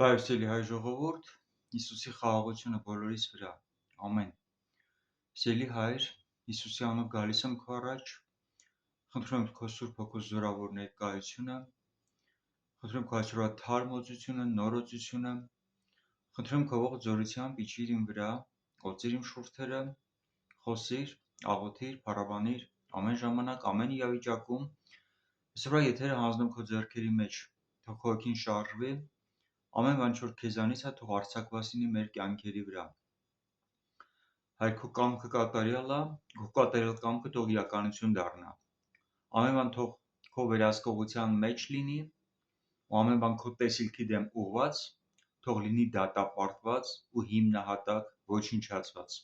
Բարևսելի հայ ժողովուրդ, Հիսուսի խաղաղությունը բոլորիս վրա, ամեն։ Սիրելի հայր, Հիսուսի անունով գալիս եմ քո առաջ, խնդրում եմ քո Սուրբ Հոգու զորավոր ներկայությունը, խնդրում քո այսօրվա թարմոծությունը, նորոծությունը, խնդրում քո ողջ զորությամբ իջիր իմ վրա, օծիր իմ շուրթերը, խոսիր, աղոթիր, փառաբանիր, ամեն ժամանակ, ամեն իրավիճակում։ Այսօրվա եթերը հանձնում քո ձեռքերի մեջ, թող քո հոգին շարժվի, ամեն բան որ քեզանից է թող արձակված լինի մեր կյանքերի վրա։ Հայր քո կամքը կատարյալ է, քո կատարյալ կամքը թող իրականություն դառնա։ Ամեն բան թող քո վերահսկողության մեջ լինի, ու ամեն բան քո տեսիլքի դեմ ուղված, թող լինի դատապարտված ու հիմնահատակ ոչնչացված։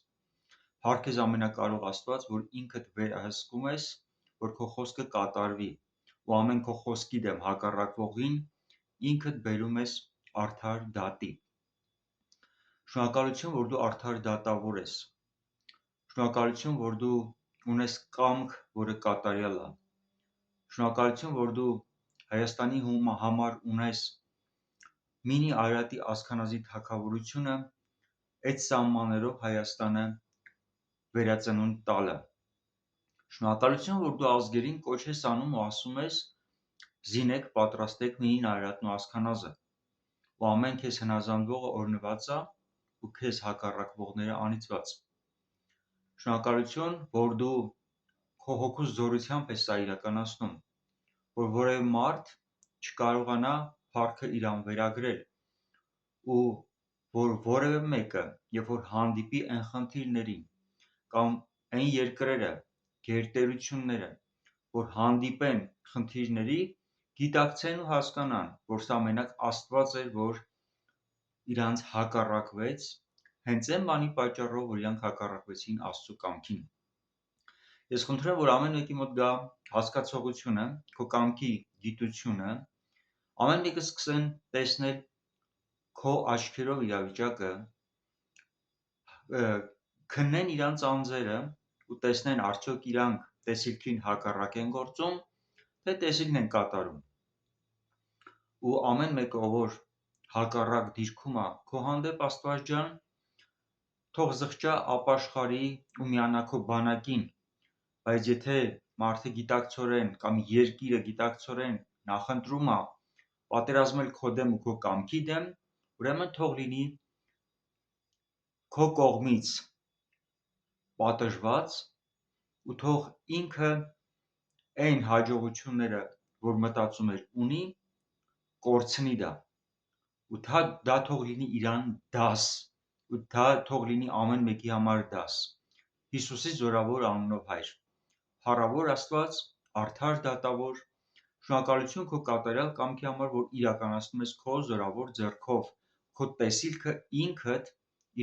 Փառք քեզ ամենակարող Աստված, որ ինքդ վերահսկում ես, որ քո խոսքը կատարվի, ու ամեն քո խոսքի դեմ հակառակվողին ինքդ բերում ես արդար դատի։ Շնորհակալություն, որ դու արդար դատավոր ես։ Շնորհակալություն, որ դու ունես կամք, որը կատարյալ է։ Շնորհակալություն, որ դու Հայաստանի համար ունես մինի Արարատի ազգանազի թագավորությունը, այդ սահմաններով Հայաստանը վերածնունդ տալը։ Շնորհակալություն, որ դու ազգերին կոչ ես անում ու ասում ես. զինեք, պատրաստեք մինին Արարատն ու ազգանազը, ու ամեն քեզ հնազանդվողը օրհնված է, ու քեզ հակառակվողները անիծված։ Շնորհակալություն, որ դու քո հոգու զորությամբ ես սա իրականացնում, որ որևէ մարդ չկարողանա փառքը իր անվերագրել, ու որ որևէ մեկը, երբ որ հանդիպի այն խնդիրներին կամ այն երկրերը, գերտերությունները, որ հանդիպեն խնդիրների, գիտակցեն ու հասկանան, որ սա մենակ Աստված էր, որ իրանց հակառակվեց, հենց այն բանի պատճառով, որ իրանք հակառակվեցին Աստծո կամքին։ Ես խնդրում եմ, որ ամեն մեկի մոտ գա հասկացողությունը, քո կամքի գիտությունը, ամեն մեկը սկսեն տեսնել քո աչքերով իրավիճակը, քննեն իրանց անձերը ու տեսնեն արդյոք իրանք տեսիլքին հակառակ են գործում, թե տեսիլքն են կատարում։ Ու ամեն մեկը, որ հակառակ դիրքում է քո հանդեպ, Աստված ջան, թող զղջա ապաշխարի ու միանա քո բանակին, բայց եթե մարդը գիտակցորեն կամ երկիրը գիտակցորեն նախընտրում է պատերազմել քո դեմ ու քո կամքի դեմ, ուրեմն թող լինի քո կողմից պատժված, ու թող ինքը այն հաջողությունները, որ մտածում էր ունի, կորցնի դա, ու դա թող լինի իրան դաս, ու դա թող լինի ամեն մեկի համար դաս։ Հիսուսի զորավոր անունով, Հայր, փառավոր Աստված, արդար դատավոր, շնորհակալություն քո կատարյալ կամքի համար, որ իրականացնում ես քո զորավոր ձեռքով, քո տեսիլքը ինքդ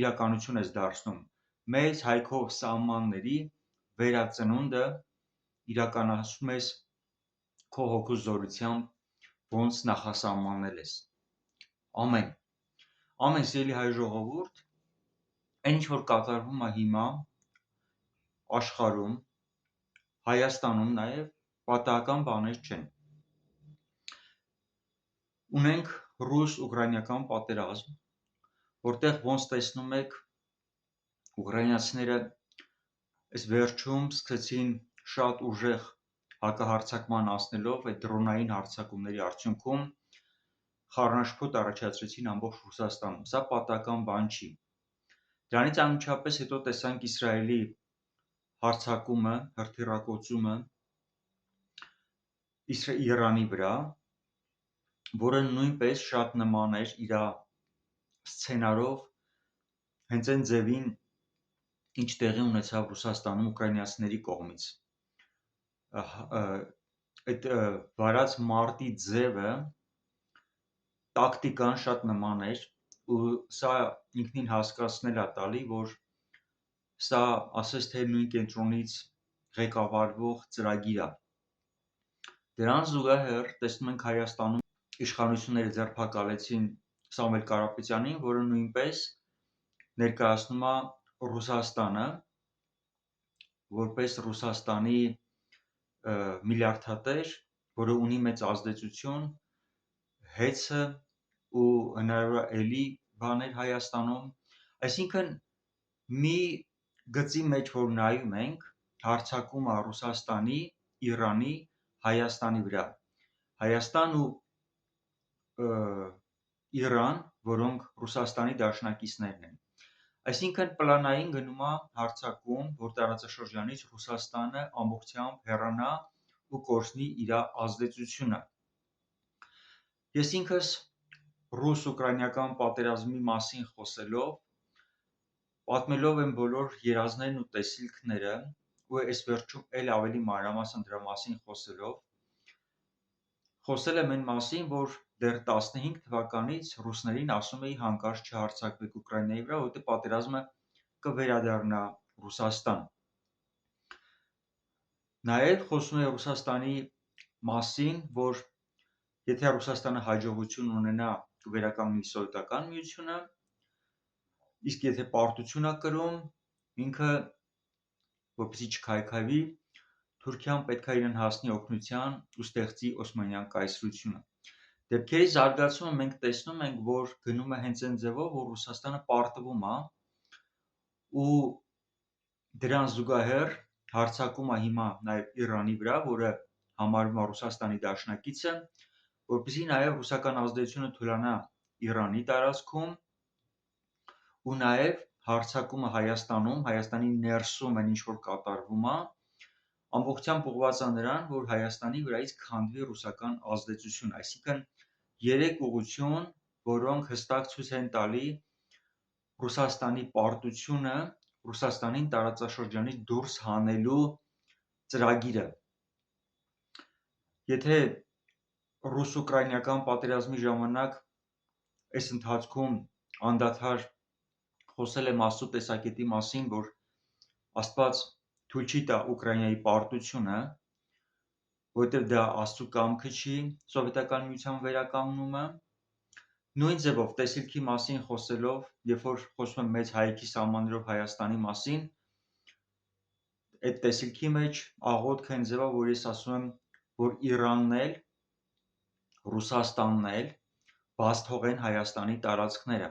իրականություն ես դարձնում, մեծ հայքով սահմանների վերածնունդը իրականացնում ես քո հոգու զորությամբ, ոնց նախասահմանել ես։ Ամեն։ Ամեն, սիրելի հայ ժողովուրդ, այն ինչ որ կատարվում է հիմա աշխարհում, Հայաստանում նաև պատահական բաներ չեն։ Ունենք ռուս-ուկրաինական պատերազմ, որտեղ ոնց տեսնում եք, ուկրաինացիները այս վերջում սկսեցին շատ ուժեղ հակահարձակման անցնելով այդ դրոնային հարձակումների արդյունքում խառնաշփոթ առաջացրեցին ամբողջ Ռուսաստանում։ Սա պատահական բան չի։ Դրանից անմիջապես հետո տեսանք Իսրայելի հարձակումը, հրթիռակոծումը Իրանի վրա, որը նույնպես շատ նման էր իր սցենարով հենց այն ձևին, ինչ տեղի ունեցավ Ռուսաստանում ուկրաինացիների կողմից։ Այդ վարած մարտի ձևը, տակտիկան շատ նման էր, ու սա ինքնին հասկացնել է տալի, որ սա ասես թե նույն կենտրոնից ղեկավարվող ծրագիր է։ Դրան զուգահեռ տեսնում ենք Հայաստանում իշխանությունները ձերբակալեցին Սամվել Կարապետյանին, որը նույնպես ներկայացնում է Ռուսաստանը որպես Ռուսաստանի միլիարդատեր, որը ունի մեծ ազդեցություն, հեծը ու հնարավոր է էլի բաներ Հայաստանում, այսինքն մի գծի մեջ որ նայում ենք, հարձակումը Ռուսաստանի, Իրանի, Հայաստանի վրա, Հայաստան ու Իրան, որոնք Ռուսաստանի դաշնակիցներն են, այսինքն պլանային գնում է հարձակում, որ տարածաշրջանից Ռուսաստանը ամբողջությամբ հեռանա ու կորցնի իր ազդեցությունը։ Ես ինքս ռուս-ուկրաինական պատերազմի մասին խոսելով, պատմելով եմ բոլոր երազներն ու տեսիլքները, ու այս վերջում էլ ավելի մանրամասն դրա մասին խոսել եմ այն մասին, որ դեռ 15 թվականից ռուսներին ասում էի հանկարծ չհարձակվեք Ուկրաինայի վրա, որովհետև պատերազմը կվերադառնա Ռուսաստան։ Նաև խոսում էի Ռուսաստանի մասին, որ եթե Ռուսաստանը հաջողություն ունենա կվերականգնի սովետական միությունը, իսկ եթե պարտություն է կրում, ինքը որպեսզի չքայքայվի, Թուրքիան պետք է իրեն հասնի օգնության ու ստեղծի Օսմանյան կայսրությունը։ Դեպքերի զարգացումը մենք տեսնում ենք, որ գնում է հենց այն ձևով, որ Ռուսաստանը պարտվում է ու դրան զուգահեռ հարձակում է հիմա նաև Իրանի վրա, որը համարվում է Ռուսաստանի դաշնակիցը, որպեսզի նաև ռուսական ազդեցությունը թուլանա Իրանի տարածքում ու նաև հարձակումը Հայաստանում, Հայաստանի ներսում այն ինչ որ կատարվում է, ամբողջությամբ ուղղված է նրան, որ Հայաստանի վրայից քանդվի ռուսական ազդեցություն, այսինքն երեք ուղղություն, որոնք հստակ ցույց են տալի Ռուսաստանի պարտությունը Ռուսաստանին տարածաշրջանից դուրս հանելու ծրագիրը։ Եթե ռուս-ուկրաինական պատերազմի ժամանակ այս ընթացքում անդադար խոսել եմ Աստծո տեսակետի մասին, որ Աստված թույլ չի տա Ուկրաինայի պարտությունը, որովհետև դա Աստծո կամքը չի, սովետական միության վերականգնումը, նույն ձևով տեսիլքի մասին խոսելով, երբ որ խոսում եմ մեծ հայքի սահմաններով Հայաստանի մասին, այդ տեսիլքի մեջ աղոթքը այն ձևով, որ ես ասում եմ, որ Իրանն էլ, Ռուսաստանն էլ բաց թողեն Հայաստանի տարածքները։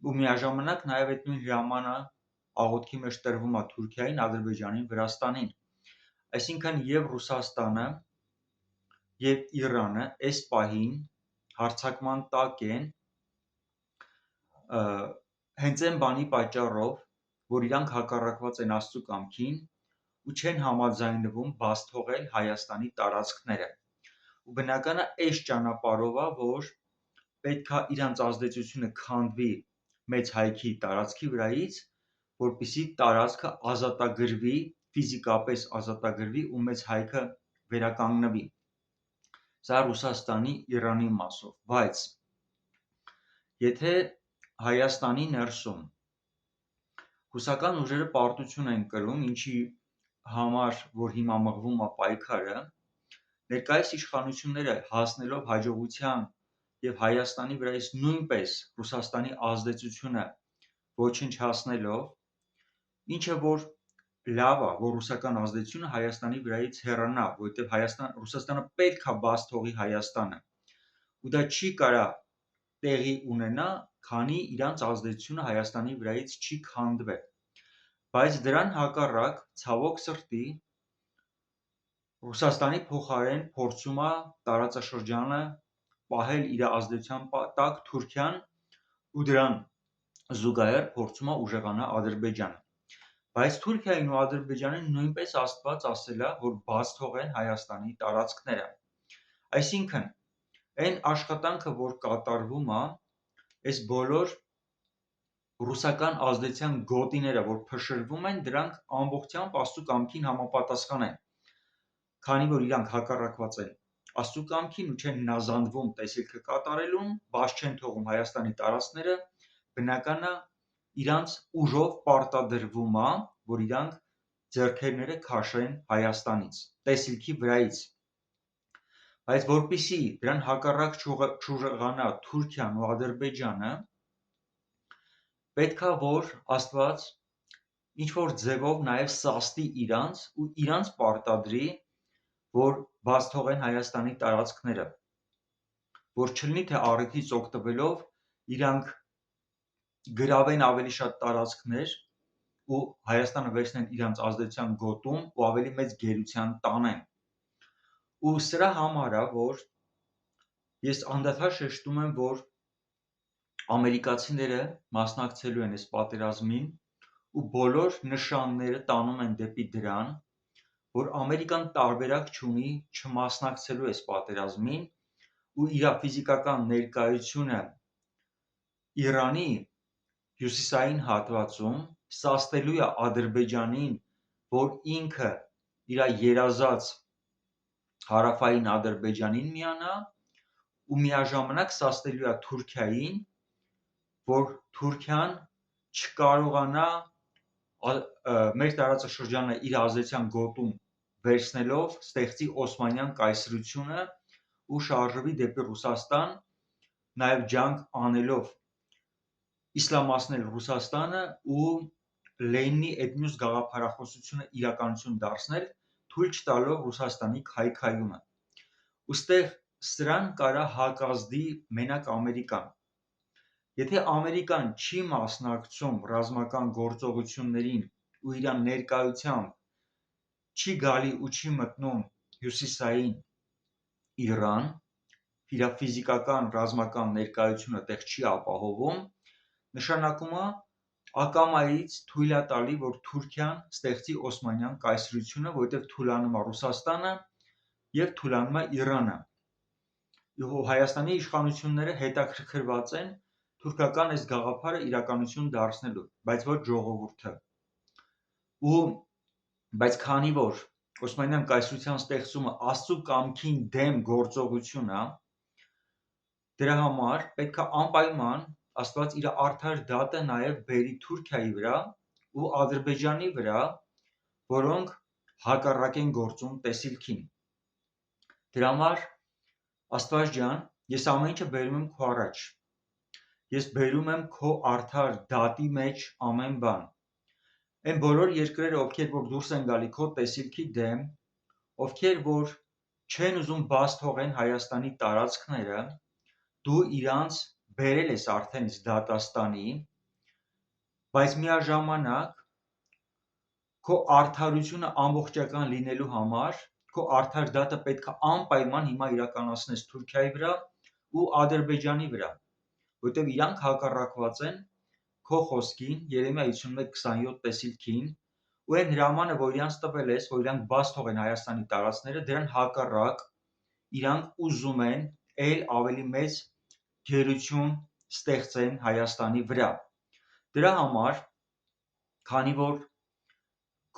Ու միաժամանակ նաև այդ նույն հրամանը աղոթքի մեջ տրվում է Թուրքիային, Ադրբեջանին, Վրաստանին։ Այսինքն եւ Ռուսաստանը եւ Իրանը այս պահին հարձակման տակ են հենց այն բանի պատճառով, որ իրանք հակառակված են Աստծո կամքին ու չեն համաձայնվում բաց թողել Հայաստանի տարածքները։ Ու բնական է այս ճանապարհով է, որ պետքա իրանց ազդեցությունը քանդվի մեծ հայքի տարածքի վրայից, որպեսզի տարածքը ազատագրվի, ֆիզիկապես ազատագրվի ու մեծ հայքը վերականգնվի։ Սա Ռուսաստանի Իրանի մասով, բայց եթե Հայաստանի ներսում ռուսական ուժերը պարտություն են կրում, ինչի համար որ հիմա մղվում է պայքարը, ներկայիս իշխանությունները հասնելով հաջողության եւ Հայաստանի վրայից նույնպես Ռուսաստանի ազդեցությունը ոչնչացնելով, ինչը որ լավ է, որ ռուսական ազդեցությունը Հայաստանի վրայից հեռանա, որովհետև Ռուսաստանը պետք է բաց թողի Հայաստանը, ու դա չի կարա տեղի ունենա, քանի իրանց ազդեցությունը Հայաստանի վրայից չի քանդվել։ Բայց դրան հակառակ, ցավոք սրտի, Ռուսաստանի փոխարեն փորձում է տարածաշրջանը պահել իր ազդեցության տակ Թուրքիան ու դրան զուգահեռ փորձում է ուժեղանա Ադրբեջանը։ Բայց Թուրքիային ու Ադրբեջանին նույնպես Աստված ասել է, որ բաց թողեն Հայաստանի տարածքները։ Այսինքն, այն աշխատանքը, որ կատարվում է, այս բոլոր ռուսական ազդեցության գոտիները, որ փշրվում են, դրանք ամբողջությամբ Աստծո կամքին համապատասխան են, քանի որ իրանք հակառակված են Աստծո կամքին ու չեն հնազանդվում տեսիլքը կատարելուն, բաց չեն թողում Հայաստանի տարածքները, բնական է իրանց ուժով պարտադրվում է, որ իրանք ձեռքերները քաշեն Հայաստանից, տեսիլքի վրայից։ Բայց որպեսզի դրան հակառակ չուժեղանա Թուրքիան ու Ադրբեջանը, պետք է որ Աստված ինչ-որ ձևով նաև սաստի իրանց ու իրանց պարտադրի, որ բաց թողեն Հայաստանի տարածքները։ որ չլինի թե առիթից օգտվելով իրանք գրավեն ավելի շատ տարածքներ ու Հայաստանը վերցնեն իրանց ազդեցության գոտում ու ավելի մեծ գերության տանեն։ Ու սրա համար է, որ ես անդադար շեշտում եմ, որ ամերիկացիները մասնակցելու են այս պատերազմին ու բոլոր նշանները տանում են դեպի դրան, որ Ամերիկան տարբերակ չունի չմասնակցելու այս պատերազմին ու իր ֆիզիկական ներկայությունը Իրանի հյուսիսային հատվածում սաստելու է Ադրբեջանին, որ ինքը իր երազած հարավային Ադրբեջանին միանա ու միաժամանակ սաստելու է Թուրքիային, որ Թուրքիան չկարողանա մեր տարածաշրջանը իր ազդեցության գոտում վերցնելով ստեղծի Օսմանյան կայսրությունը ու շարժվի դեպի Ռուսաստան, նաև ջանք անելով իսլամացնել Ռուսաստանը ու Լենինի այդ մյուս գաղափարախոսությունը իրականություն դարձնել, թույլ չտալով Ռուսաստանի քայքայումը։ Ուստեղ սրան կարա հակազդի մենակ Ամերիկան։ Եթե Ամերիկան չի մասնակցում ռազմական գործողություններին ու իր ներկայությամբ չի գալի ու չի մտնում հյուսիսային Իրան, իր ֆիզիկական ռազմական ներկայությունը տեղ չի ապահովում, նշանակում է ակամայից թույլ է տալի, որ Թուրքիան ստեղծի Օսմանյան կայսրությունը, որովհետև թուլանում է Ռուսաստանը եւ թուլանում է Իրանը։ Հայաստանի իշխանությունները հետաքրքրված են թուրքական այս գաղափարը իրականություն դարձնելու, բայց ոչ ժողովուրդը։ Բայց քանի որ Օսմանյան կայսրության ստեղծումը Աստծո կամքին դեմ գործողություն է, դրա համար պետք է անպայման Աստված իր արդար դատը նաև բերի Թուրքիայի վրա ու Ադրբեջանի վրա, որոնք հակառակ են գործում տեսիլքին։ Դրա համար Աստված ջան, ես ամեն ինչը բերում եմ քո առաջ։ Ես բերում եմ քո արդար դատի մեջ ամեն բան։ Այն բոլոր երկրերը, ովքեր որ դուրս են գալի քո տեսիլքի դեմ, ովքեր որ չեն ուզում բաց թողեն Հայաստանի տարածքները, դու իրանց բերել ես արդեն դատաստանի, բայց միաժամանակ քո արդարությունը ամբողջական լինելու համար քո արդար դատը պետք է անպայման հիմա իրականացնես Թուրքիայի վրա ու Ադրբեջանի վրա, որտեղ իրանք հակառակված են քո խոսքին Երեմիա 51:27 տեսիլքին ու այն հրամանը, որ իրանց տվել ես, որ իրանք բաց թողեն Հայաստանի տարածքները, դրան հակառակ իրանք ուզում են ել ավելի մեծ գերություն ստեղծեն Հայաստանի վրա։ Դրա համար, քանի որ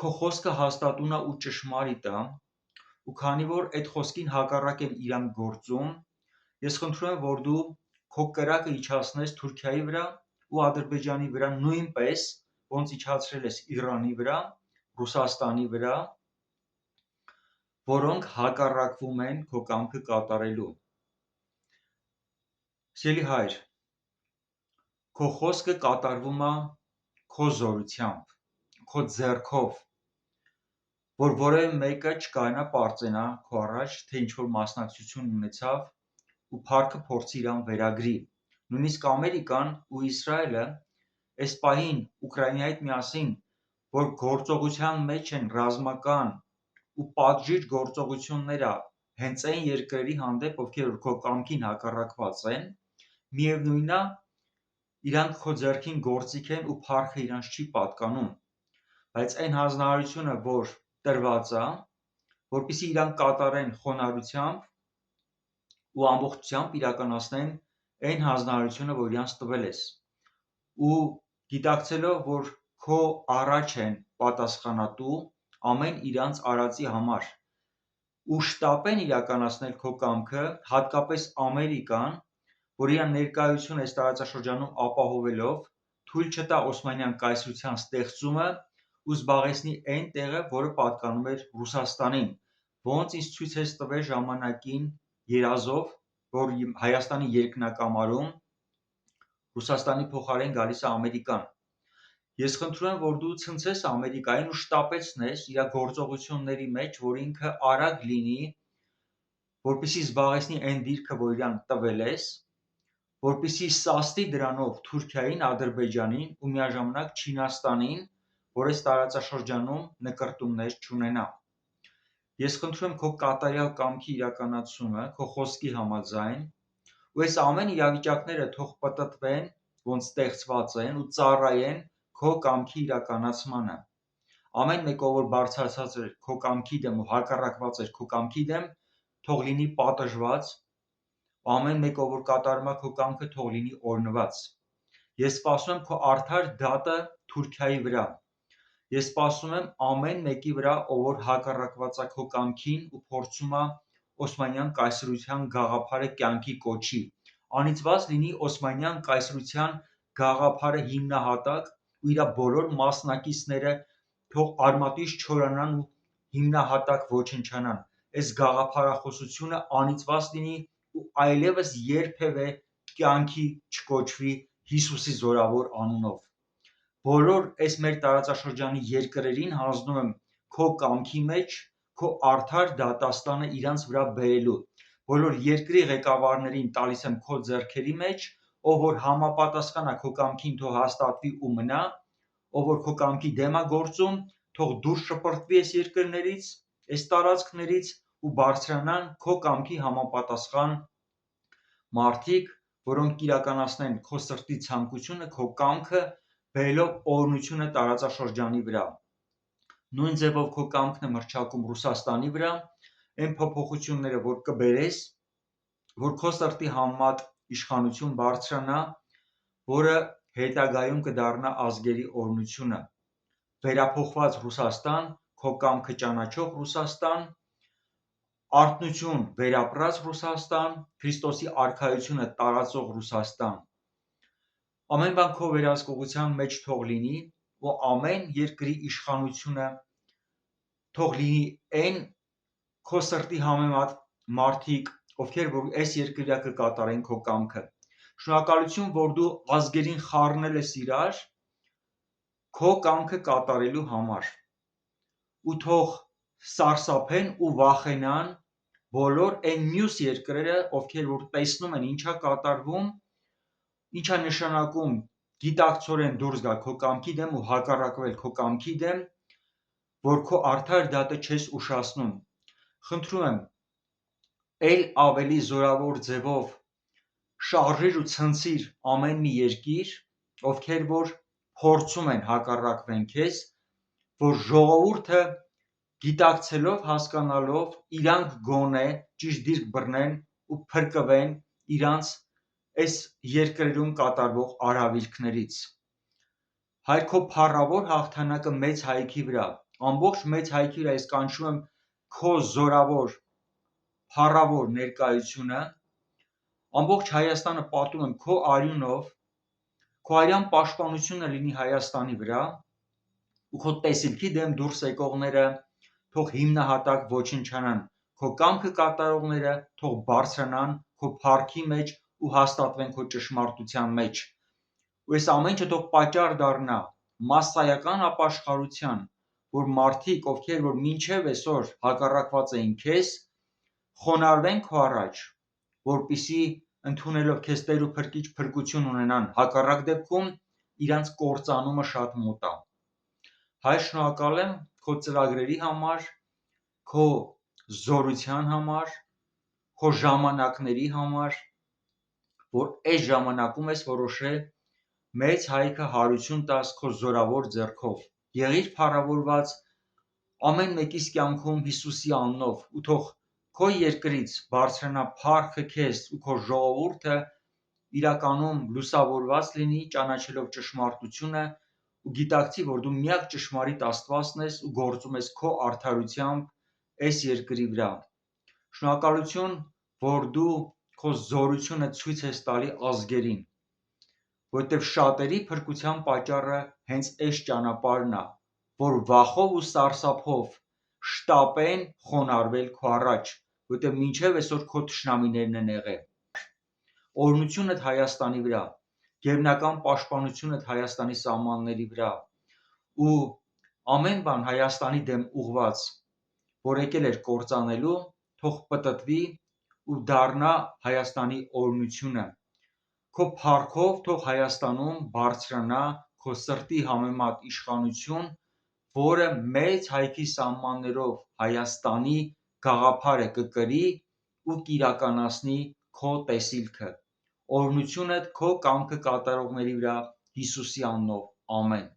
քո խոսքը հաստատուն է ու ճշմարիտ է, ու քանի որ այդ խոսքին հակառակ են իրանք գործում, ես խնդրում եմ, որ դու քո կրակը իջացնես Թուրքիայի վրա ու Ադրբեջանի վրա նույնպես, ոնց իջացրել ես Իրանի վրա, Ռուսաստանի վրա, որոնք հակառակվում են քո կամքը կատարելու։ Սիրելի հայր, քո խոսքը կատարվում է քո զորությամբ, քո ձեռքով, որ որևէ մեկը չկարողանա պարծենա քո առաջ, թե ինչ-որ մասնակցություն ունեցավ ու փառքը փորձի իրան վերագրի։ Նույնիսկ Ամերիկան ու Իսրայելը այս պահին Ուկրաինայի հետ միասին, որ գործողության մեջ են ռազմական ու պատժիչ գործողությունները հենց այն երկրերի հանդեպ, ովքեր քո կամքին հակառակված են, միևնույնն է, իրանք քո ձեռքին գործիք են ու փառքը իրանց չի պատկանում, բայց այն հանձնարարությունը, որ տրված է, որպեսզի իրանք կատարեն խոնարհությամբ ու ամբողջությամբ իրականացնեն այն հանձնարարությունը, որ իրանց տվել ես, ու գիտակցելով, որ քո առաջ են պատասխանատու ամեն իրանց արածի համար, ու շտապեն իրականացնել քո կամքը, հատկապես Ամերիկան, որ իր ներկայությունը այս տարածաշրջանում ապահովելով թույլ չտա Օսմանյան կայսրության ստեղծումը ու զբաղեցնի այն տեղը, որը պատկանում էր Ռուսաստանին, ոնց ինձ ցույց ես տվել ժամանակին երազով, որ Հայաստանի երկնակամարում Ռուսաստանի փոխարեն գալիս է Ամերիկան։ Ես խնդրում եմ, որ դու ցնցես Ամերիկային ու շտապեցնես իր գործողությունների մեջ, որ ինքը արագ լինի որպեսզի զբաղեցնի այն դիրքը, որ իրան տվել ես, որպեսզի սաստի դրանով Թուրքիային, Ադրբեջանին ու միաժամանակ Չինաստանին, որ այս տարածաշրջանում նկրտումներ չունենա։ Ես խնդրում եմ քո կատարյալ կամքի իրականացումը, քո խոսքի համաձայն, ու այս ամեն իրավիճակները թող պտտվեն, ոնց ստեղծված են ու ծառայեն քո կամքի իրականացմանը։ Ամեն մեկը, որ բարձրացած է քո կամքի դեմ ու հակառակված է քո կամքի դեմ, թող լինի պատժված, ամեն մեկը, որ կատարում է քո կամքը, թող լինի օրհնված։ Ես սպասում եմ քո արդար դատը Թուրքիայի վրա։ Ես սպասում եմ ամեն մեկի վրա, ով որ հակառակված է քո կամքին ու փորձում է Օսմանյան կայսրության գաղափարը կյանքի կոչի։ Անիծված լինի Օսմանյան կայսրության գաղափարը հիմնահատակ ու իր բոլոր մասնակիցները թող արմատից չորանան ու հիմնահատակ ոչնչանան։ Այս գաղափարախոսությունը անիծված լինի ու այլևս երբևէ կյանքի չկոչվի Հիսուսի զորավոր անունով։ Բոլոր այս մեր տարածաշրջանի երկրերին հանձնում եմ քո կամքի մեջ, քո արդար դատաստանը իրանց վրա բերելու։ Բոլոր երկրի ղեկավարներին տալիս եմ քո ձեռքերի մեջ, ով որ համապատասխան է քո կամքին, թող հաստատվի ու մնա, ով որ քո կամքի դեմ է գործում, թող դուրս շպրտվի այս երկրներից, այս տարածքներից ու բարձրանան քո կամքի համապատասխան մարդիկ, որոնք կիրականացնեն քո սրտի ցանկությունը, քո կամքը, բերելով օրհնությունը տարածաշրջանի վրա։ Նույն ձևով քո կամքն է հռչակում Ռուսաստանի վրա, այն փոփոխությունները, որ կբերես, որ քո սրտի համեմատ իշխանություն բարձրանա, որը հետագայում կդառնա ազգերի օրհնությունը։ Վերափոխված Ռուսաստան, քո կամքը ճանաչող Ռուսաստան, արթնություն վերապրած Ռուսաստան, Քրիստոսի արքայությունը տարածող Ռուսաստան։ Ամեն բան քո վերահսկողության մեջ թող լինի ու ամեն երկրի իշխանությունը թող լինի այն քո սրտի համեմատ մարդիկ, ովքեր որ այս երկրի վրա կկատարեն քո կամքը։ Շնորհակալություն, որ դու ազգերին խառնել ես իրար քո կամքը կատարելու համար։ Ու թող սարսափեն ու վախենան բոլոր այն մյուս երկրերը, ովքեր որ տեսնում են ինչա կատարվում, ինչա նշանակում գիտակցորեն դուրս գալ քո կամքի դեմ ու հակառակվել քո կամքի դեմ, որ քո արդար դատը չես ուշացնում։ Խնդրում եմ, ել ավելի զորավոր ձևով շարժիր ու ցնցիր ամեն մի երկիր, ովքեր որ փորձում են հակառակվեն քեզ, որ ժողովուրդը գիտակցելով, հասկանալով, իրանք գոնե ճիշտ դիրք բռնեն ու փրկվեն իրանց այս երկրերում կատարվող արհավիրքներից։ Հայր քո փառավոր հաղթանակը մեծ հայքի վրա, ամբողջ մեծ հայքի վրա ես կանչում եմ քո զորավոր, փառավոր ներկայությունը, ամբողջ Հայաստանը պատում եմ քո արյունով, քո արյան պաշտպանությունը լինի Հայաստանի վրա, ու քո տեսիլքի դեմ դուրս եկողները թող հիմնահատակ ոչնչանան, քո կամքը կատարողները թող բարձրանան քո փառքի մեջ ու հաստատվեն քո ճշմարտության մեջ։ Ու այս ամեն ինչը թող պատճառ դառնա massայական ապաշխարության, որ մարդիկ, ովքեր որ մինչև այսօր հակառակված էին քեզ, խոնարհվեն քո առաջ, որպեսզի ընդունելով քեզ Տեր ու Փրկիչ փրկություն ունենան, հակառակ դեպքում իրանց կործանումը շատ մոտ է։ Հայր, շնորհակալ եմ քո ծրագրերի համար, քո զորության համար, քո ժամանակների համար, որ այս ժամանակում ես որոշել մեծ հայքը հարություն տաս քո զորավոր ձեռքով։ Եղիր փառավորված ամեն մեկիս կյանքում Հիսուսի անունով ու թող քո երկրից բարձրանա փառքը քեզ ու քո ժողովուրդը իրականում լուսավորված լինի, ճանաչելով ճշմարտությունը ու գիտակցի, որ դու միակ ճշմարիտ Աստվածն ես ու գործում ես քո արդարությամբ այս երկրի վրա։ Շնորհակալություն, որ դու քո զորությունը ցույց ես տալի ազգերին, որովհետև շատերի փրկության պատճառը հենց այս ճանապարհն է, որ վախով ու սարսափով շտապեն խոնարհվել քո առաջ, որովհետև մինչև այսօր քո թշնամիներն են եղել։ Օրհնությունդ Հայաստանի վրա, գերբնական պաշտպանությունդ Հայաստանի սահմանների վրա ու ամեն բան Հայաստանի դեմ ուղված, որ եկել էր կործանելու, թող պտտվի ու դառնա Հայաստանի օրհնությունը։ Քո փառքով թող Հայաստանում բարձրանա քո սրտի համեմատ իշխանություն, որը մեծ հայքի սահմաններով Հայաստանի գաղափարը կկրի ու կիրականացնի քո տեսիլքը։ Օրհնությունդ քո կամքը կատարողների վրա, Հիսուսի անունով, ամեն։